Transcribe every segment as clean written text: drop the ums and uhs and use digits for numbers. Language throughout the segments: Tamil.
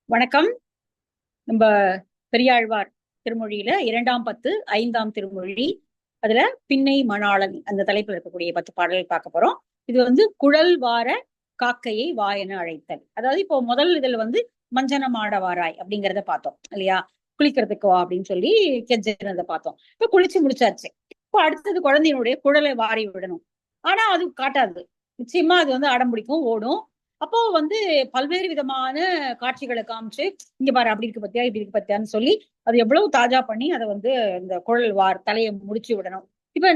வணக்கம். நம்ம பெரியாழ்வார் திருமொழியில 2ஆம் 10 5ஆம் திருமொழி, அதுல பின்னை மணாளன் அந்த தலைப்புல இருக்கக்கூடிய 10 பாடல்கள் பார்க்க போறோம். இது குழல் வார காக்கையை வாயென அழைத்தல். அதாவது இப்போ முதல் இதுல மஞ்சனமாட வாராய் அப்படிங்கறத பார்த்தோம் இல்லையா? குளிக்கிறதுக்கு வா அப்படின்னு சொல்லி கெஞ்சனதை பார்த்தோம். இப்ப குளிச்சு முடிச்சாச்சு. இப்போ அடுத்தது குழந்தையினுடைய குழலை வாரி விடணும். ஆனா அது காட்டாது. நிச்சயமா அது அடம் பிடிக்கும், ஓடும். அப்போ பல்வேறு விதமான காட்சிகளை காமிச்சு, இங்க பாரு அப்படி இருக்கு பத்தியா, இப்படி இருக்கு பத்தியான்னு சொல்லி அது எவ்வளவு தாஜா பண்ணி அதை இந்த குழல் தலையை முடிச்சு விடணும். இப்ப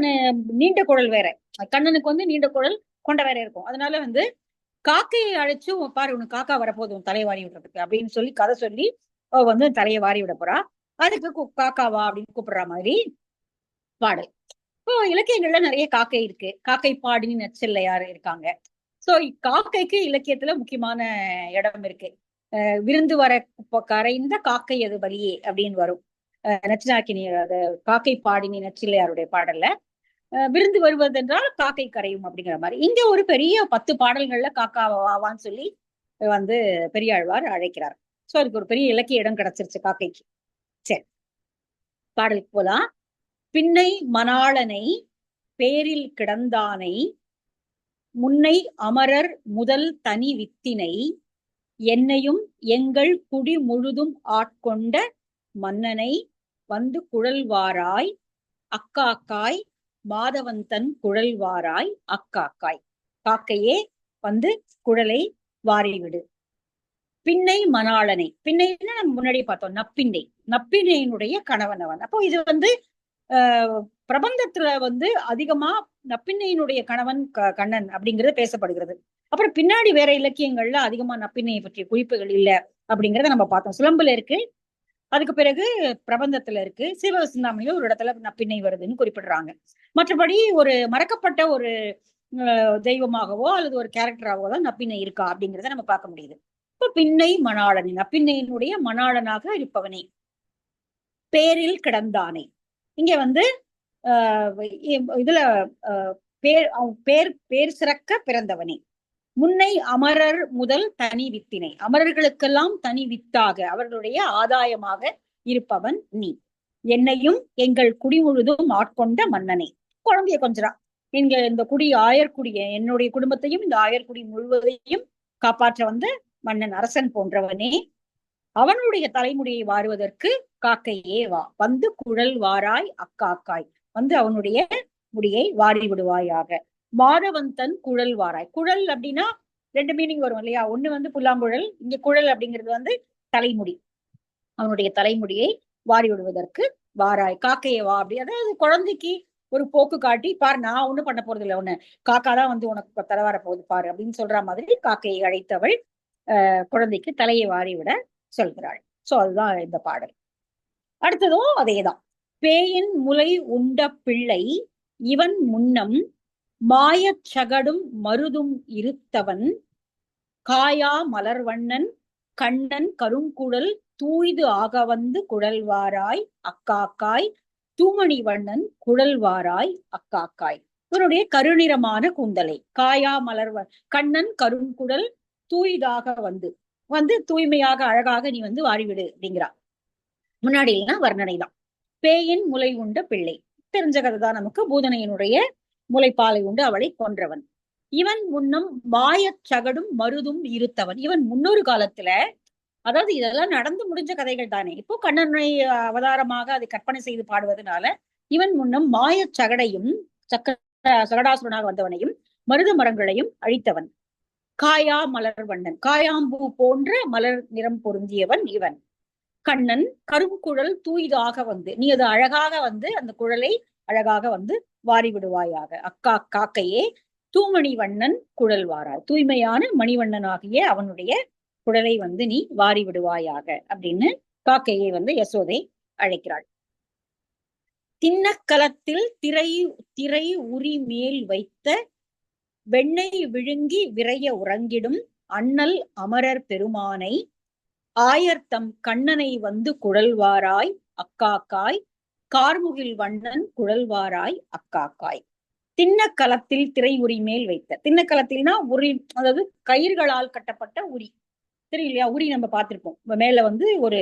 நீண்ட குழல் வேற, கண்ணனுக்கு நீண்ட குழல் கொண்ட வேற இருக்கும். அதனால காக்கையை அழைச்சு, பாரு உனக்கு காக்கா வரப்போகுது உன் தலையை வாரி விடுறதுக்கு அப்படின்னு சொல்லி கதை சொல்லி அவ தலையை வாரி விட போறா. அதுக்கு காக்காவா அப்படின்னு கூப்பிடுற மாதிரி பாடல். இப்போ இலக்கியங்கள்ல நிறைய காக்கை இருக்கு. காக்கை பாடினி நச்சில்லையார் இருக்காங்க. சோ காக்கைக்கு இலக்கியத்துல முக்கியமான இடம் இருக்கு. விருந்து வர கரைந்த காக்கை அது பலியே அப்படின்னு வரும். நச்சினாக்கினி அது காக்கை பாடினி நச்சில்லையாருடைய பாடல்ல விருந்து வருவதென்றால் காக்கை கரையும் அப்படிங்கிற மாதிரி இங்க ஒரு பெரிய 10 பாடல்கள்ல காக்கா வாவான்னு சொல்லி வந்து பெரியாழ்வார் அழைக்கிறார். சோ அதுக்கு ஒரு பெரிய இலக்கிய இடம் கிடைச்சிருச்சு காக்கைக்கு. சரி, பாடலுக்கு போலாம். பின்னை மணாளனை பேரில் கிடந்தானை முன்னை அமரர் முதல் தனி வித்தினை என்னையும் எங்கள் குடி முழுதும் ஆட்கொண்ட மன்னனை குழல்வாராய் அக்காக்காய் மாதவந்தன் குழல்வாராய் அக்காக்காய். காக்கையே குழலை வாரிவிடு. பின்னை மணாளனை, பின்னைன்னு நம்ம முன்னாடி பார்த்தோம், நப்பின்னை, நப்பின்னையினுடைய கணவன் அவன். அப்போ இது பிரபந்தத்துல அதிகமா நப்பின்னையினுடைய கணவன் கண்ணன் அப்படிங்கிறது பேசப்படுகிறது. அப்புறம் பின்னாடி வேற இலக்கியங்கள்ல அதிகமா நப்பின்னையை பற்றிய குறிப்புகள் இல்ல அப்படிங்கறத நம்ம பார்த்தோம். சிலம்புல இருக்கு, அதுக்கு பிறகு பிரபந்தத்துல இருக்கு, சிவசிந்தாமணியில ஒரு இடத்துல நப்பின்னை வருதுன்னு குறிப்பிடுறாங்க. மற்றபடி ஒரு மறக்கப்பட்ட ஒரு தெய்வமாகவோ அல்லது ஒரு கேரக்டராகவோ தான் நப்பின்னை இருக்கா அப்படிங்கிறத நம்ம பார்க்க முடியுது. இப்ப பின்னை மணாளனி, நப்பின்னையினுடைய மணாளனாக இருப்பவனே, பேரில் கிடந்தானே. இங்க இதுல பேர் பேர் பேர் சிறக்க பிறந்தவனே. முன்னை அமரர் முதல் தனி வித்தினை, அமரர்களுக்கெல்லாம் தனி வித்தாக அவர்களுடைய ஆதாயமாக இருப்பவன் நீ. என்னையும் எங்கள் குடி முழுதும் ஆட்கொண்ட மன்னனே. குழந்தைய கொஞ்சரா, எங்க இந்த குடி ஆயர்குடிய, என்னுடைய குடும்பத்தையும் இந்த ஆயர்குடி முழுவதையும் காப்பாற்ற மன்னன் அரசன் போன்றவனே, அவனுடைய தலைமுடியை வாருவதற்கு காக்கையே வா, குழல் வாராய் அக்காக்காய், அவனுடைய முடியை வாரி விடுவாயாக. மாதவந்தன் குழல் வாராய். குழல் அப்படின்னா ரெண்டு மீனிங் வரும் இல்லையா? ஒண்ணு புல்லாங்குழல், இங்க குழல் அப்படிங்கிறது தலைமுடி. அவனுடைய தலைமுடியை வாரி விடுவதற்கு வாராய், காக்கையை வா அப்படி. அதாவது குழந்தைக்கு ஒரு போக்கு காட்டி, பாரு நான் ஒண்ணும் பண்ண போறது இல்லை, ஒண்ணு காக்காதான் உனக்கு தலைவார போகுது பாரு அப்படின்னு சொல்ற மாதிரி காக்கையை அழைத்தவள் குழந்தைக்கு தலையை வாரி விட சொல்கிறாள். சோ அதுதான் இந்த பாடல். அடுத்ததும் அதேதான். பேயின் முலை உண்ட பிள்ளை இவன் முன்னம் மாயச் சகடும் மருதும் இருத்தவன் காயா மலர்வண்ணன் கண்ணன் கருங்குழல் தூய்து ஆக குழல்வாராய் அக்காக்காய் தூமணி வண்ணன் குழல்வாராய் அக்காக்காய். இவனுடைய கருநிறமான கூந்தலை, காயா மலர் கண்ணன் கருங்குழல் தூய்தாக தூய்மையாக அழகாக நீ வாரிவிடு அப்படிங்கிறா. முன்னாடி வர்ணனை தான். பேயின் முலை உண்ட பிள்ளை, தெரிஞ்ச கதைதான் நமக்கு. பூதனையினுடைய முளைப்பாலை உண்டு அவளை கொன்றவன். இவன் முன்னம் மாயச் சகடும் மருதும் இருத்தவன். இவன் முன்னொரு காலத்துல, அதாவது இதெல்லாம் நடந்து முடிஞ்ச கதைகள் தானே, இப்போ கண்ணனை அவதாரமாக அதை கற்பனை செய்து பாடுவதனால இவன் முன்னம் மாயச் சகடையும் சகடாசுரனாக வந்தவனையும் மருத மரங்களையும் அழித்தவன். காயா மலர் வண்ணன், காயாம்பூ போன்ற மலர் நிறம் பொருந்தியவன் இவன். கண்ணன் கருங்குழல் தூய்தாக நீ அது அழகாக அந்த குழலை அழகாக வாரி விடுவாயாக. அக்கா காக்கையே தூமணி வண்ணன் குழல் வாராய், தூய்மையான மணிவண்ணனாகிய அவனுடைய குழலை நீ வாரி விடுவாயாக அப்படின்னு காக்கையை யசோதை அழைக்கிறாள். திண்ணக்கலத்தில் திரை திரை உரி மேல் வைத்த வெண்ணெய் விழுங்கி விரைய உறங்கிடும் அண்ணல் அமரர் பெருமானை ஆயர்த்தம் கண்ணனை குழல்வாராய் அக்காக்காய் கார்முகில் வண்ணன் குழல்வாராய் அக்காக்காய். திண்ணக்கலத்தில் திரை உரி மேல் வைத்த, திண்ணக்கலத்தில்னா உரி, அதாவது கயிர்களால் கட்டப்பட்ட உரி. தெரியும் இல்லையா? உரி நம்ம பார்த்திருப்போம். மேல வந்து ஒரு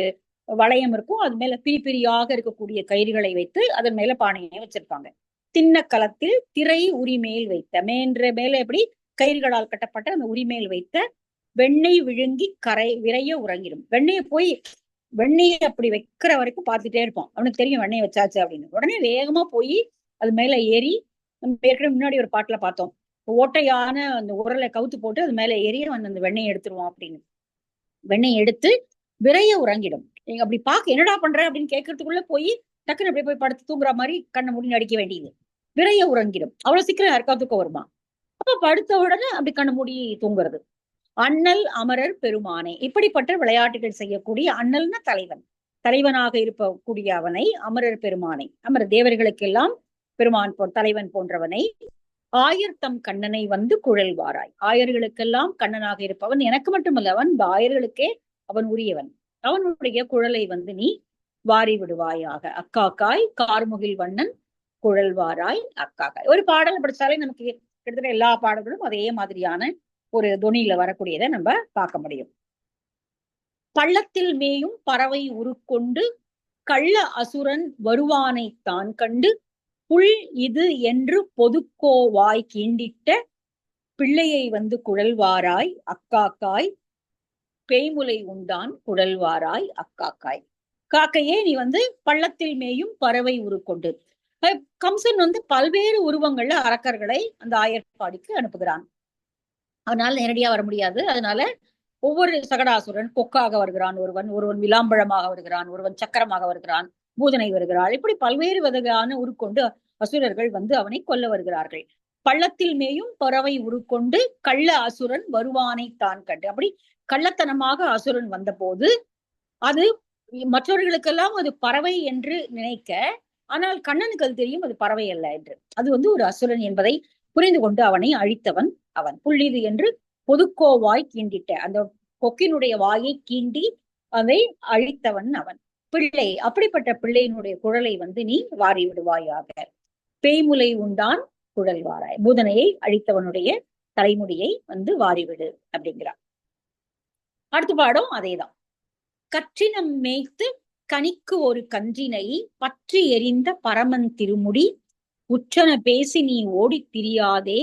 வளையம் இருக்கும், அது மேல பிரி பிரியாக இருக்கக்கூடிய கயிறுகளை வைத்து அதன் மேல பானையை வச்சிருப்பாங்க. திண்ண களத்தில் திரை உரிமேல் வைத்த மேல எப்படி கயிறுகளால் கட்டப்பட்ட அந்த உரிமேல் வைத்த வெண்ணெய் விழுங்கி கரை விரைய உறங்கிடும். வெண்ணெயை அப்படி வைக்கிற வரைக்கும் பார்த்துட்டே இருப்பான். அவனுக்கு தெரியும் வெண்ணெய் வச்சாச்சு அப்படின்னு. உடனே வேகமா போய் அது மேல ஏறி, நம்ம ஏற்கனவே முன்னாடி ஒரு பாட்டுல பார்த்தோம், ஓட்டையான அந்த உரலை கவுத்து போட்டு அது மேல ஏறி அந்த வெண்ணெயை எடுத்துருவான் அப்படின்னு. வெண்ணெய் எடுத்து விரைய உறங்கிடும். நீங்க அப்படி பாக்க என்னடா பண்ற அப்படின்னு கேட்கறதுக்குள்ள போய் டக்குன்னு அப்படியே போய் படுத்து தூங்குற மாதிரி கண்ணை மூடி நடிக்க வேண்டியது. விரைய உறங்கிடும். அவ்வளவு சீக்கிரம் யாருக்காவது தூக்கம் வருமா? அப்ப படுத்த உடனே அப்படி கண்ணு மூடி தூங்குறது. அண்ணல் அமரர் பெருமானே, இப்படிப்பட்ட விளையாட்டுகள் செய்யக்கூடிய அண்ணல்னா தலைவன், தலைவனாக இருக்கக்கூடிய அவனை, அமரர் பெருமானை, அமர தேவர்களுக்கெல்லாம் பெருமான் தலைவன் போன்றவனை, ஆயர்தம் கண்ணனை வந்து குழல்வாராய், ஆயர்களுக்கெல்லாம் கண்ணனாக இருப்பவன், எனக்கு மட்டுமல்ல அவன் ஆயர்களுக்கே அவன் உரியவன், அவனுடைய குழலை வந்து நீ வாரி விடுவாயாக. அக்காக்காய் கார்முகில் வண்ணன் குழல்வாராய் அக்காக்காய். ஒரு பாடல் படிச்சாலே நமக்கு கிட்டத்தட்ட எல்லா பாடல்களும் அதே மாதிரியான ஒரு தொனியில வரக்கூடியதை நம்ம பார்க்க முடியும். பள்ளத்தில் மேயும் பறவை உருக்கொண்டு கள்ள அசுரன் வருவானை தான் கண்டு புல் இது என்று பொதுக்கோவாய் கீண்டிட்ட பிள்ளையை வந்து குழல்வாராய் அக்காக்காய், பேய்முலை உண்டான் குழல்வாராய் அக்காக்காய். காக்கையே நீ வந்து பள்ளத்தில் மேயும் பறவை உருக்கொண்டு. கம்சன் வந்து பல்வேறு உருவங்கள்ல அரக்கர்களை அந்த ஆயர்பாடிக்கு அனுப்புகிறான். அவனால நேரடியா வர முடியாது. அதனால ஒவ்வொரு சகடாசுரன் கொக்காக வருகிறான், ஒருவன் விளாம்பழமாக வருகிறான், ஒருவன் சக்கரமாக வருகிறான், பூதனை வருகிறாள். இப்படி பல்வேறு வகையான உருக்கொண்டு அசுரர்கள் வந்து அவனை கொல்ல வருகிறார்கள். பள்ளத்தில் மேயும் பறவை உருக்கொண்டு கள்ள அசுரன் வருவானை தான் கண்டு. அப்படி கள்ளத்தனமாக அசுரன் வந்த போது அது மற்றவர்களுக்கெல்லாம் அது பறவை என்று நினைக்க, ஆனால் கண்ணனுக்கு அது தெரியும் அது பறவை அல்ல என்று. அது வந்து ஒரு அசுரன் என்பதை புரிந்து கொண்டு அவனை அழித்தவன் அவன். புள்ளிது என்று பொதுக்கோவாய் கீண்டிட்ட, அந்த கொக்கினுடைய வாயை கீண்டி அதை அழித்தவன் அவன். பிள்ளை, அப்படிப்பட்ட பிள்ளையினுடைய குழலை வந்து நீ வாரி விடுவாயாக. பேய்முலை உண்டான் குழல்வாராய், பூதனையை அழித்தவனுடைய தலைமுடியை வந்து வாரிவிடு அப்படிங்கிறான். அடுத்த பாடம் அதேதான். கற்றினம் மேய்த்து கனிக்கு ஒரு கன்றினை பற்றி எறிந்த பரமன் திருமுடி உற்றன பேசி நீ ஓடித் திரியாதே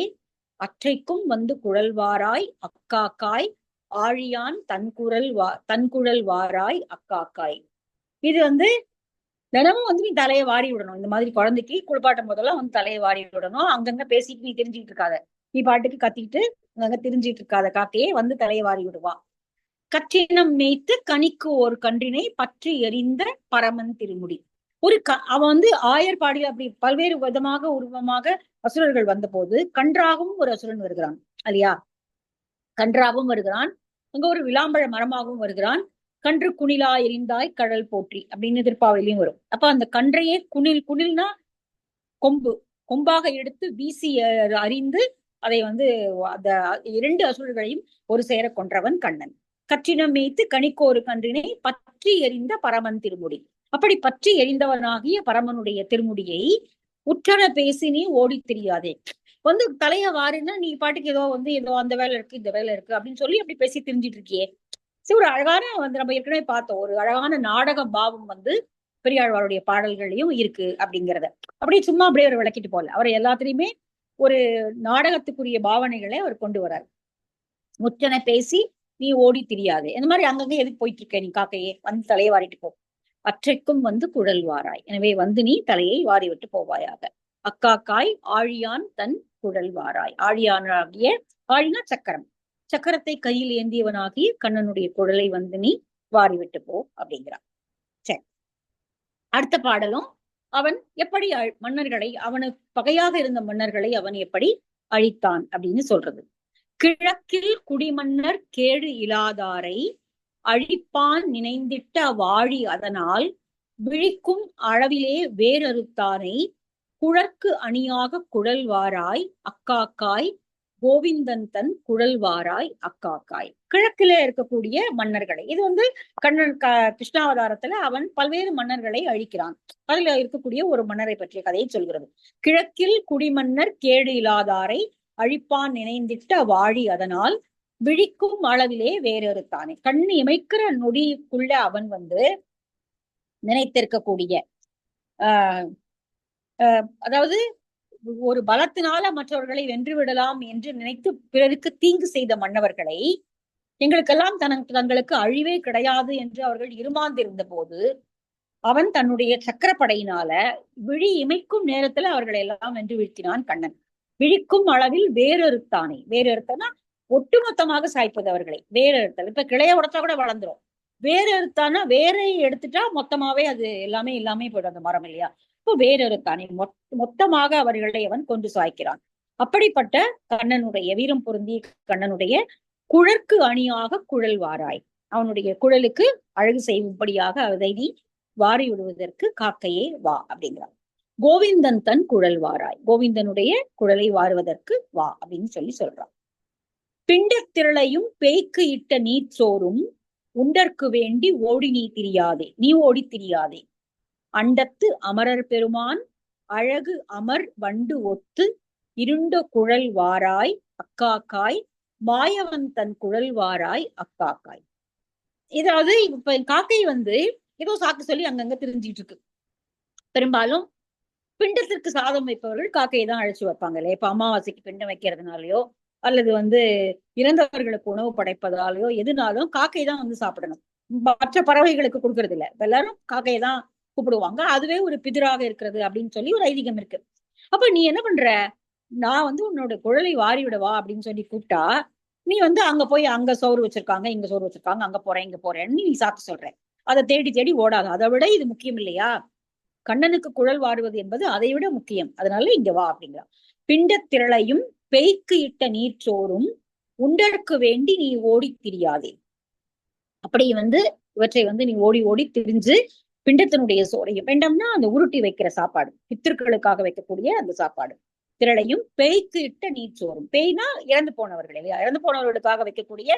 அற்றைக்கும் வந்து குழல்வாராய் அக்காக்காய், ஆழியான் தன்குழல் வாராய் அக்காக்காய். இது வந்து தினமும் வந்து நீ தலையை வாரி விடணும். இந்த மாதிரி குழந்தைக்கு குளிப்பாட்டும் போதெல்லாம் வந்து தலையை வாரி விடணும். அங்கங்க பேசிட்டு நீ தெரிஞ்சுட்டு இருக்காத, நீ பாட்டுக்கு கத்திட்டு அங்கங்க தெரிஞ்சிட்டு இருக்காத, காக்கையே வந்து தலையை வாரி விடுவா. கற்றினம் மேய்த்து கனிக்கு ஒரு கன்றினை பற்றி எறிந்த பரமன் திருமுடி. அவன் வந்து ஆயர்பாடியில் அப்படி பல்வேறு விதமாக உருவமாக அசுரர்கள் வந்த போது கன்றாகவும் ஒரு அசுரன் வருகிறான் இல்லையா? கன்றாகவும் வருகிறான், அங்க ஒரு விளாம்பழ மரமாகவும் வருகிறான். கன்று குணிலா எரிந்தாய் கடல் போற்றி அப்படின்னு திருப்பாவையிலையும் வரும். அப்ப அந்த கன்றையே குணில்னா கொம்பாக எடுத்து வீசி அறிந்து அதை வந்து அந்த இரண்டு அசுரர்களையும் ஒரு சேர கொன்றவன் கண்ணன். கற்றினம் மேய்த்து கனிக்கோரு கன்றினை பற்றி எறிந்த பரமன் திருமுடி. அப்படி பற்றி எறிந்தவனாகிய பரமனுடைய திருமுடியை உற்றன பேசி நீ ஓடி தெரியாதே. வந்து தலைய வாரினா நீ பாட்டுக்கு ஏதோ அந்த வேலை இருக்கு இந்த வேலை இருக்கு அப்படின்னு சொல்லி அப்படி பேசி தெரிஞ்சிட்டு இருக்கியே. சரி, ஒரு அழகான வந்து நம்ம ஏற்கனவே பார்த்தோம், ஒரு அழகான நாடக பாவம் வந்து பெரியாழ்வாருடைய பாடல்களையும் இருக்கு அப்படிங்கிறத அப்படி சும்மா அப்படியே அவர் விளக்கிட்டு போல. அவர் எல்லாத்திலையுமே ஒரு நாடகத்துக்குரிய பாவனைகளை அவர் கொண்டு வர்றார். முற்றனை பேசி நீ ஓடி தெரியாது, இந்த மாதிரி அங்கங்க எதுக்கு போயிட்டு இருக்க நீ காக்கையே, வந்து தலையை வாரிட்டு போ. அற்றைக்கும் வந்து குழல் வாராய், எனவே வந்து நீ தலையை வாரி விட்டு போவாயாக. அக்காக்காய், ஆழியான் தன் குழல் வாராய். ஆழியானாகிய, ஆழினா சக்கரம், சக்கரத்தை கையில் ஏந்தியவனாகிய கண்ணனுடைய குழலை வந்து நீ வாரி விட்டு போ அப்படிங்கிறான். சரி, அடுத்த பாடலும் அவன் எப்படி மன்னர்களை, அவனுக்கு பகையாக இருந்த மன்னர்களை அவன் எப்படி அழித்தான் அப்படின்னு சொல்றது. கிழக்கில் குடிமன்னர் கேடு இலாதாரை அழிப்பான் நினைந்திட்ட வாழி அதனால் விழிக்கும் அளவிலே வேறறுத்தானை குழற்கு அணியாக குழல்வாராய் அக்காக்காய், கோவிந்தன் தன் குழல்வாராய் அக்காக்காய். கிழக்கில இருக்கக்கூடிய மன்னர்களை, இது வந்து கண்ணன் கிருஷ்ணாவதாரத்துல அவன் பல்வேறு மன்னர்களை அழிக்கிறான். அதுல இருக்கக்கூடிய ஒரு மன்னரை பற்றிய கதையை சொல்கிறது. கிழக்கில் குடிமன்னர் கேடு இலாதாரை அழிப்பான் நினைந்திட்ட வாழி அதனால் விழிக்கும் அளவிலே வேறொருத்தானே. கண் இமைக்கிற நொடிக்குள்ள அவன் வந்து நினைத்திருக்கக்கூடிய ஆஹ் அதாவது ஒரு பலத்தினால மற்றவர்களை வென்று விடலாம் என்று நினைத்து பிறருக்கு தீங்கு செய்த மன்னவர்களை, எங்களுக்கெல்லாம் தங்களுக்கு அழிவே கிடையாது என்று அவர்கள் இருமாந்திருந்த போது, அவன் தன்னுடைய சக்கரப்படையினால விழி இமைக்கும் நேரத்துல அவர்களை எல்லாம் வென்று வீழ்த்தினான் கண்ணன். விழிக்கும் அளவில் வேறொருத்தானே. வேறொருத்தனா ஒட்டுமொத்தமாக சாய்ப்பது அவர்களை. வேறொருத்தல் இப்ப கிளைய உடைச்சா கூட வளர்ந்துரும். வேறொருத்தானா வேரை எடுத்துட்டா மொத்தமாவே அது எல்லாமே இல்லாமே போயிடும் அந்த மரம் இல்லையா. இப்போ வேறொருத்தானே மொத்தமாக அவர்களை அவன் கொண்டு சாய்க்கிறான். அப்படிப்பட்ட கண்ணனுடைய வீரம் பொருந்திய கண்ணனுடைய குழற்கு அணியாக குழல் வாராய். அவனுடைய குழலுக்கு அழகு செய்யும்படியாக அதை நீ வாரி விடுவதற்கு காக்கையே வா அப்படிங்கிறான். கோவிந்தன் தன் குழல் வாராய். கோவிந்தனுடைய குழலை வாருவதற்கு வா அப்படின்னு சொல்றான். பிண்டத் திரளையும் பேய்க்கு இட்ட நீர் சோறும் உண்டற்கு வேண்டி ஓடி நீ திரியாதே. நீ ஓடி திரியாதே. அண்டத்து அமரர் பெருமான் அழகு அமர் வண்டு ஒத்து இருண்ட குழல் வாராய் அக்காக்காய் மாயவன் தன் குழல் வாராய் அக்காக்காய். இதாவது இப்ப காக்கை வந்து ஏதோ சாக்கு சொல்லி அங்கங்க தெரிஞ்சிட்டு இருக்கு. பெரும்பாலும் பிண்டத்திற்கு சாதம் வைப்பவர்கள் காக்கையை தான் அழைச்சு வைப்பாங்க இல்லையா. இப்ப அமாவாசைக்கு பிண்டம் வைக்கிறதுனாலயோ அல்லது வந்து இறந்தவர்களுக்கு உணவு படைப்பதாலேயோ எதுனாலும் காக்கை தான் வந்து சாப்பிடணும். மற்ற பறவைகளுக்கு கொடுக்கறது இல்லை. இப்ப எல்லாரும் காக்கையை தான் கூப்பிடுவாங்க. அதுவே ஒரு பிதிராக இருக்கிறது அப்படின்னு சொல்லி ஒரு ஐதீகம் இருக்கு. அப்ப நீ என்ன பண்ற, நான் வந்து உன்னோட குழலை வாரி விடவா அப்படின்னு சொல்லி கூப்பிட்டா, நீ வந்து அங்க போய் அங்க சோறு வச்சிருக்காங்க, இங்க சோறு வச்சிருக்காங்க, அங்க போறேன் இங்க போறேன்னு நீ சாக்கு சொல்ற. அதை தேடி தேடி ஓடாது. அதை விட இது முக்கியம் இல்லையா. கண்ணனுக்கு குழல் வாருவது என்பது அதை விட முக்கியம். அதனால இங்க வா அப்படிங்கிறான். பிண்டத் திரளையும் பேய்க்கு இட்ட நீர்ச்சோறும் உண்டற்கு வேண்டி நீ ஓடி திரியாதே. அப்படி வந்து இவற்றை வந்து நீ ஓடி ஓடி திரிஞ்சு பிண்டத்தினுடைய சோறையும், பிண்டம்னா அந்த உருட்டி வைக்கிற சாப்பாடு, பித்திருக்களுக்காக வைக்கக்கூடிய அந்த சாப்பாடு. திரளையும் பேய்க்கு இட்ட நீர்ச்சோறும். பேய்னா இறந்து போனவர்கள் இல்லையா. இறந்து போனவர்களுக்காக வைக்கக்கூடிய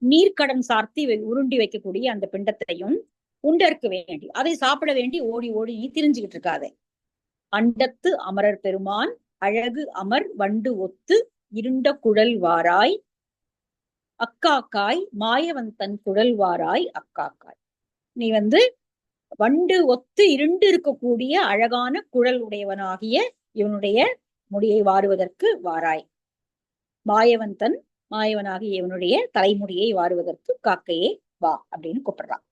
நீர்க்கடன் சார்த்தி உருண்டி வைக்கக்கூடிய அந்த பிண்டத்தையும் உண்டற்கு வேண்டி, அதை சாப்பிட வேண்டி ஓடி ஓடி நீ திரிஞ்சுக்கிட்டு இருக்காதே. அண்டத்து அமரர் பெருமான் அழகு அமர் வண்டு ஒத்து இருண்ட குழல் வாராய் அக்காக்காய் மாயவன் தன் குழல் வாராய் அக்காக்காய். நீ வந்து வண்டு ஒத்து இருண்டு இருக்கக்கூடிய அழகான குழல் உடையவனாகிய இவனுடைய முடியை வாருவதற்கு வாராய். மாயவன் தன் மாயவனாகிய இவனுடைய தலைமுடியை வாருவதற்கு காக்கையே வா அப்படின்னு கூப்பிடுறான்.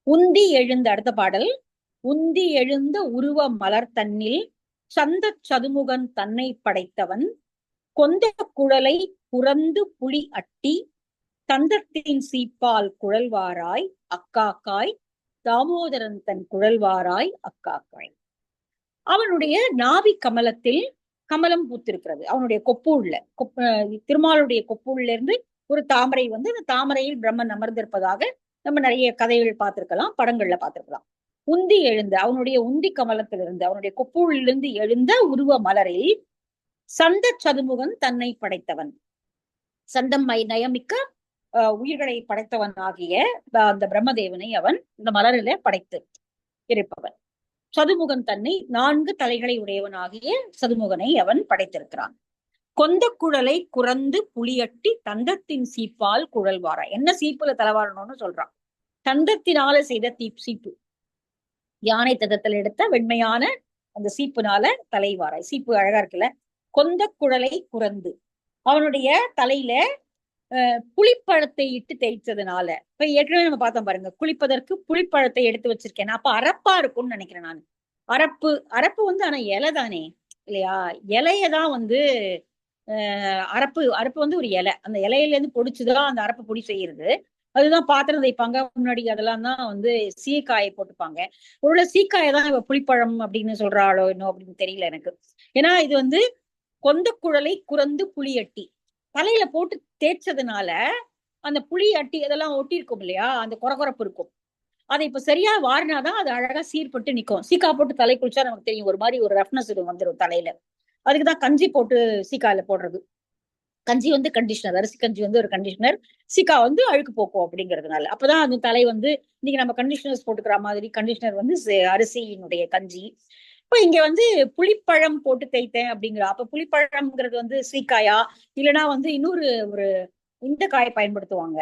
உந்தி எழுந்த அடுத்த பாடல். உந்தி எழுந்த உருவ மலர் தன்னில் சந்த சதுமுகன் தன்னை படைத்தவன் கொந்த குழலை புறந்து புலி அட்டி தந்தத்தின் சீப்பால் குழல்வாராய் அக்காக்காய் தாமோதரன் தன் குழல்வாராய் அக்காக்காய். அவனுடைய நாவி கமலத்தில் கமலம் பூத்திருக்கிறது. அவனுடைய கொப்பூழ்ல திருமாலுடைய கொப்பூழ்ல இருந்து ஒரு தாமரை வந்து அந்த தாமரையில் பிரம்மன் அமர்ந்திருப்பதாக நம்ம நிறைய கதைகள் பார்த்திருக்கலாம், படங்கள்ல பார்த்திருக்கலாம். உந்தி எழுந்த அவனுடைய உந்தி கமலத்திலிருந்து அவனுடைய கொப்பூழிலிருந்து எழுந்த உருவ மலரில் சந்த சதுமுகன் தன்னை படைத்தவன். சந்தம் நயமிக்க உயிர்களை படைத்தவன் ஆகிய அந்த பிரம்மதேவனை அவன் இந்த மலரில படைத்து இருப்பவன். சதுமுகன் தன்னை 4 தலைகளை உடையவனாகிய சதுமுகனை அவன் படைத்திருக்கிறான். கொந்த குழலை குறந்து புலியட்டி தந்தத்தின் சீப்பால் குழல்வாரா. என்ன சீப்புல தலைவாரணும்னு சொல்றான். தந்தத்தினால செய்த சீப்பு, யானை தந்தத்தில் எடுத்த வெண்மையான அந்த சீப்புனால தலைவாராய். சீப்பு அழகா இருக்குல்ல. கொந்த குழலை குறந்து அவனுடைய தலையில புளிப்பழத்தை இட்டு தேய்ச்சதுனால, இப்ப ஏற்கனவே நம்ம பார்த்தோம் பாருங்க, குளிப்பதற்கு புளிப்பழத்தை எடுத்து வச்சிருக்கேன். அப்ப அரப்பா இருக்கும்னு நினைக்கிறேன் நான். அரப்பு வந்து ஆனா இலை தானே இல்லையா. இலையதான் வந்து அரப்பு வந்து ஒரு இலை. அந்த இலையில இருந்து பொடிச்சுதான் அந்த அரப்பு பொடி செய்யறது. அதுதான் பாத்திரம் தைப்பாங்க முன்னாடி. அதெல்லாம் தான் வந்து சீக்காயை போட்டுப்பாங்க. ஒருவேளை சீக்காயை தான் இவ புளிப்பழம் அப்படின்னு சொல்றாளோ இன்னும் அப்படின்னு தெரியல எனக்கு. ஏன்னா இது வந்து கொந்த குழலை குறந்து புளியட்டி தலையில போட்டு தேய்ச்சதுனால அந்த புளி அட்டி அதெல்லாம் ஒட்டி இருக்கும் இல்லையா, அந்த கொரகொரப்பு இருக்கும். அதை இப்ப சரியா வாரினாதான் அது அழகா சீர்பட்டு நிற்கும். சீக்கா போட்டு தலை குளிச்சா நமக்கு தெரியும் ஒரு மாதிரி ஒரு ரஃப்னஸ் வந்துடும் தலையில. அதுக்குதான் கஞ்சி போட்டு சீக்காயில போடுறது. கஞ்சி வந்து கண்டிஷனர், அரிசி கஞ்சி வந்து ஒரு கண்டிஷனர், சீக்கா வந்து அழுக்கு போக்கும் அப்படிங்கிறதுனால. அப்பதான் அந்த தலை வந்து இன்னைக்கு நம்ம கண்டிஷனர்ஸ் போட்டுக்கிற மாதிரி கண்டிஷனர் வந்து அரிசியினுடைய கஞ்சி, இப்ப இங்க வந்து புளிப்பழம் போட்டு தேய்த்தேன் அப்படிங்கிறா. அப்ப புளிப்பழம்ங்கிறது வந்து சீக்காயா, இல்லைன்னா வந்து இன்னொரு ஒரு இந்த காயை பயன்படுத்துவாங்க.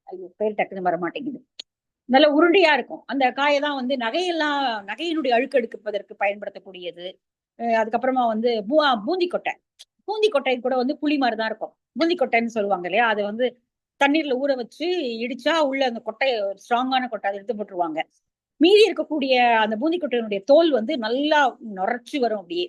ஐயோ பேர் டக்குன்னு வர மாட்டேங்குது. நல்ல உருண்டையா இருக்கும். அந்த காயை தான் வந்து நகையெல்லாம் நகையினுடைய அழுக்கு எடுப்பதற்கு பயன்படுத்தக்கூடியது. அதுக்கப்புறமா வந்து பூந்தி கொட்டை. பூந்தி கொட்டை கூட வந்து புளி மாதிரிதான் இருக்கும். பூந்தி கொட்டைன்னு சொல்லுவாங்க இல்லையா? அது வந்து தண்ணீர்ல ஊற வச்சு இடிச்சா உள்ள அந்த கொட்டை ஸ்ட்ராங்கான கொட்டை அதை எடுத்து போட்டுருவாங்க. மீதி இருக்கக்கூடிய அந்த பூந்தி கொட்டையினுடைய தோல் வந்து நல்லா நுரைச்சு வரும். அப்படியே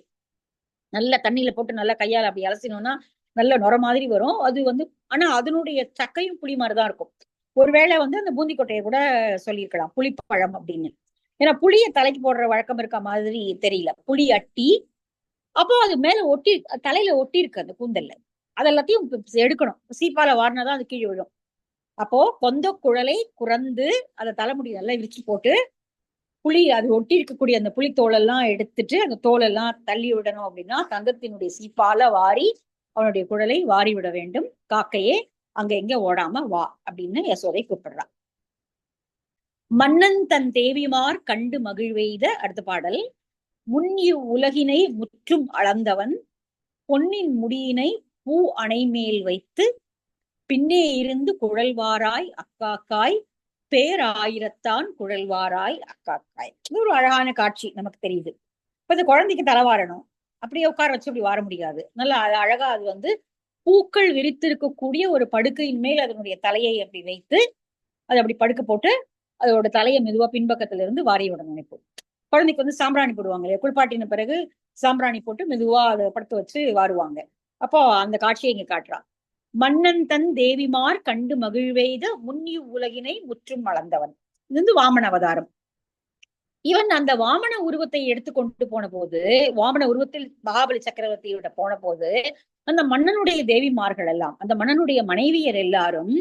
நல்லா தண்ணியில போட்டு நல்லா கையால அப்படி அலசினோம்னா நல்ல நுர மாதிரி வரும். அது வந்து ஆனா அதனுடைய சக்கையும் புளி மாதிரிதான் இருக்கும். ஒருவேளை வந்து அந்த பூந்தி கொட்டையை கூட சொல்லியிருக்கலாம் புளிப்பழம் அப்படின்னு. ஏன்னா புளிய தலைக்கு போடுற வழக்கம் இருக்க மாதிரி தெரியல. புளி அட்டி அப்போ அது மேல ஒட்டி தலையில ஒட்டி இருக்கு அந்த கூந்தல்ல. அதெல்லாத்தையும் எடுக்கணும். சீப்பால வாரினாதான் அது கீழே விழும். அப்போ கொந்த குழலை குறந்து அதை தலைமுடி நல்லா விரிச்சு போட்டு புளி அது ஒட்டி இருக்கக்கூடிய அந்த புளி தோலெல்லாம் எடுத்துட்டு அந்த தோலெல்லாம் தள்ளி விடணும் அப்படின்னா தங்கத்தினுடைய சீப்பால வாரி அவனுடைய குழலை வாரி விட வேண்டும். காக்கையே அங்க எங்க ஓடாம வா அப்படின்னு யசோதை கூப்பிடுறான். மன்னன் தன் தேவிமார் கண்டு மகிழ்வெய்த அடுத்த பாடல். முன்னிவ் உலகினை முற்றும் அளந்தவன் பொன்னின் முடியினை பூ அணை மேல் வைத்து பின்னே இருந்து குழல்வாராய் அக்காக்காய் பேராயிரத்தான் குழல்வாராய் அக்காக்காய். இது ஒரு அழகான காட்சி நமக்கு தெரியுது. இப்ப இந்த குழந்தைக்கு தலைவாரணும், அப்படியே உட்கார வச்சு அப்படி வார முடியாது. நல்லா அழகா அது வந்து பூக்கள் விரித்திருக்கக்கூடிய ஒரு படுக்கையின் மேல் அதனுடைய தலையை அப்படி வைத்து அது அப்படி படுக்க போட்டு அதோட தலையை மெதுவா பின்பக்கத்துல இருந்து வாரி விட நினைப்போம். குழந்தைக்கு வந்து சாம்பிராணி போடுவாங்க இல்லையா? குளிப்பாட்டின பிறகு சாம்பிராணி போட்டு மெதுவா அதை படுத்து வச்சு வாருவாங்க. அப்போ அந்த காட்சியை இங்க காட்டுறான். மன்னன் தன் தேவிமார் கண்டு மகிழ்வெய்த முன்னி உலகினை முற்றும் அளந்தவன். இது வந்து வாமன அவதாரம். இவன் அந்த வாமன உருவத்தை எடுத்து கொண்டு போன போது, வாமன உருவத்தில் மகாபலி சக்கரவர்த்தியோட போன போது அந்த மன்னனுடைய தேவிமார்கள் எல்லாம் அந்த மன்னனுடைய மனைவியர் எல்லாரும்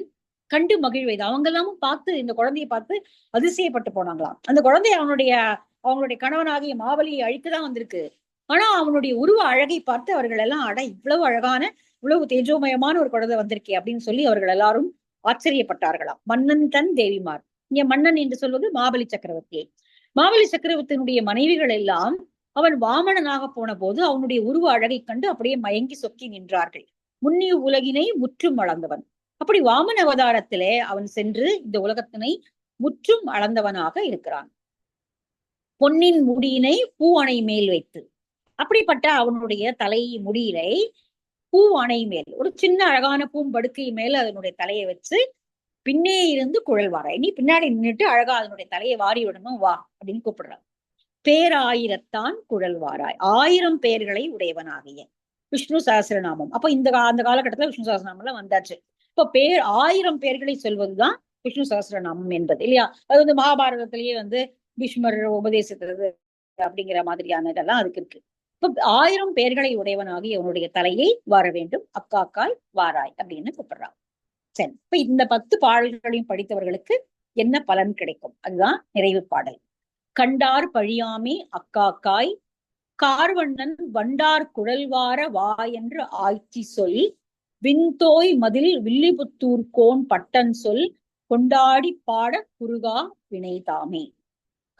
கண்டு மகிழ்வெய்து அவங்க எல்லாமும் பார்த்து இந்த குழந்தையை பார்த்து அதிசயப்பட்டு போனாங்களாம். அந்த குழந்தை அவங்களுடைய கணவனாகிய மாபலியை அழித்துதான் வந்திருக்கு. ஆனா அவனுடைய உருவ அழகை பார்த்து அவர்கள் எல்லாம் அட இவ்வளவு அழகான இவ்வளவு தேஜோமயமான ஒரு குழந்தை வந்திருக்கே அப்படின்னு சொல்லி அவர்கள் எல்லாரும் ஆச்சரியப்பட்டார்களாம். மன்னன் தன் தேவிமார். இங்க மன்னன் என்று சொல்வது மாபலி சக்கரவர்த்தியை. மாபலி சக்கரவர்த்தியினுடைய மனைவிகள் எல்லாம் அவன் வாமனனாக போன போது அவனுடைய உருவ அழகை கண்டு அப்படியே மயங்கி சொக்கி நின்றார்கள். முன்னிய உலகினை முற்றும் அளந்தவன். அப்படி வாமன அவதாரத்திலே அவன் சென்று இந்த உலகத்தினை முற்றும் அளந்தவனாக இருக்கிறான். பொன்னின் முடியினை பூ அணை மேல் வைத்து, அப்படிப்பட்ட அவனுடைய தலை முடியிலை பூ அணை மேல் ஒரு சின்ன அழகான பூம்படுக்கை மேல அதனுடைய தலையை வச்சு பின்னே இருந்து குழல்வாராய், நீ பின்னாடி நின்றுட்டு அழகா அதனுடைய தலையை வாரி விடணும் வா அப்படின்னு கூப்பிடுறான். பேராயிரத்தான் குழல்வாராய், 1000 பெயர்களை உடையவனாகிய விஷ்ணு சஹஸ்ரநாமம். அப்ப அந்த காலகட்டத்துல விஷ்ணு சஹஸ்ரநாமம் வந்தாச்சு. இப்ப 1000 பெயர்களை சொல்வதுதான் விஷ்ணு சஹஸ்ரநாமம் என்பது இல்லையா? அது வந்து மகாபாரதத்திலேயே வந்து பீஷ்மர் உபதேசித்தது அப்படிங்கிற மாதிரியான இதெல்லாம் அதுக்கு இருக்கு. இப்ப 1000 பெயர்களை உடையவனாகி அவனுடைய தலையை வார வேண்டும், அக்காக்காய் வாராய் அப்படின்னு கூப்பிடுறான். சரி, இப்ப இந்த 10 பாடல்களையும் படித்தவர்களுக்கு என்ன பலன் கிடைக்கும்? அதுதான் நிறைவு பாடல். கண்டார் பழியாமே அக்காக்காய் கார்வண்ணன் வண்டார் குழல்வார வா என்று ஆய்ச்சி சொல் விண்தோய் மதில் வில்லிபுத்தூர் கோன் பட்டன் சொல் கொண்டாடி பாட குருகா வினைதாமே.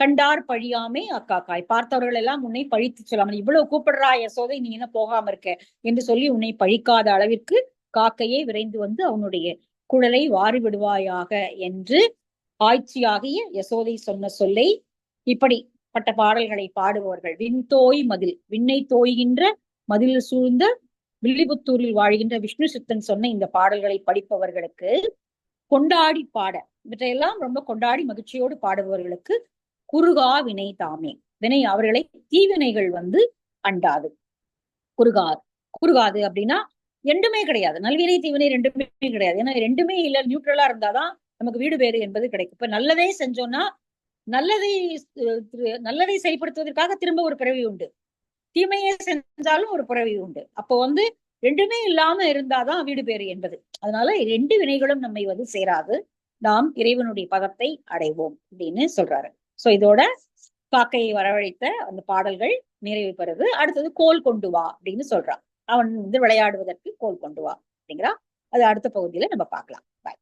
கண்டார் பழியாமே அக்காக்காய், பார்த்தவர்கள் எல்லாம் உன்னை பழித்து சொல்லாமல், இவ்வளவு கூப்பிடுறா யசோதை நீ என்ன போகாம இருக்க என்று சொல்லி உன்னை பழிக்காத அளவிற்கு காக்கையே விரைந்து வந்து அவனுடைய குழலை வாரி விடுவாயாக என்று ஆய்ச்சியாகிய யசோதை சொன்ன சொல்லை இப்படிப்பட்ட பாடல்களை பாடுபவர்கள் விண்தோய் மதில், விண்ணை தோய்கின்ற மதில் சூழ்ந்த வில்லிபுத்தூரில் வாழ்கின்ற விஷ்ணு சித்தன் சொன்ன இந்த பாடல்களை படிப்பவர்களுக்கு கொண்டாடி பாட, இவற்றையெல்லாம் ரொம்ப கொண்டாடி மகிழ்ச்சியோடு பாடுபவர்களுக்கு குறுகா வினை தாமே, வினை அவர்களை தீவினைகள் வந்து அண்டாது. குறுகாது குறுகாது அப்படின்னா ரெண்டுமே கிடையாது. நல்வினை தீவினை ரெண்டுமே கிடையாது. ஏன்னா ரெண்டுமே இல்ல, நியூட்ரலா இருந்தாதான் நமக்கு வீடு பேரு என்பது கிடைக்கும். இப்ப நல்லதே செஞ்சோம்னா நல்லதை செயல்படுத்துவதற்காக திரும்ப ஒரு பிறவி உண்டு, தீமையே செஞ்சாலும் ஒரு பிறவி உண்டு. அப்போ வந்து ரெண்டுமே இல்லாம இருந்தாதான் வீடு பேரு என்பது. அதனால 2 வினைகளும் நம்மை வந்து சேராது, நாம் இறைவனுடைய பதத்தை அடைவோம் அப்படின்னு சொல்றாரு. சோ இதோட காக்கையை வரவழைத்த அந்த பாடல்கள் நிறைவு பெறுது. அடுத்தது கோல் கொண்டு வா அப்படின்னு சொல்றான். அவன் வந்து விளையாடுவதற்கு கோல் கொண்டு வா அப்படிங்கிறா. அது அடுத்த பகுதியில நம்ம பார்க்கலாம். பாய்.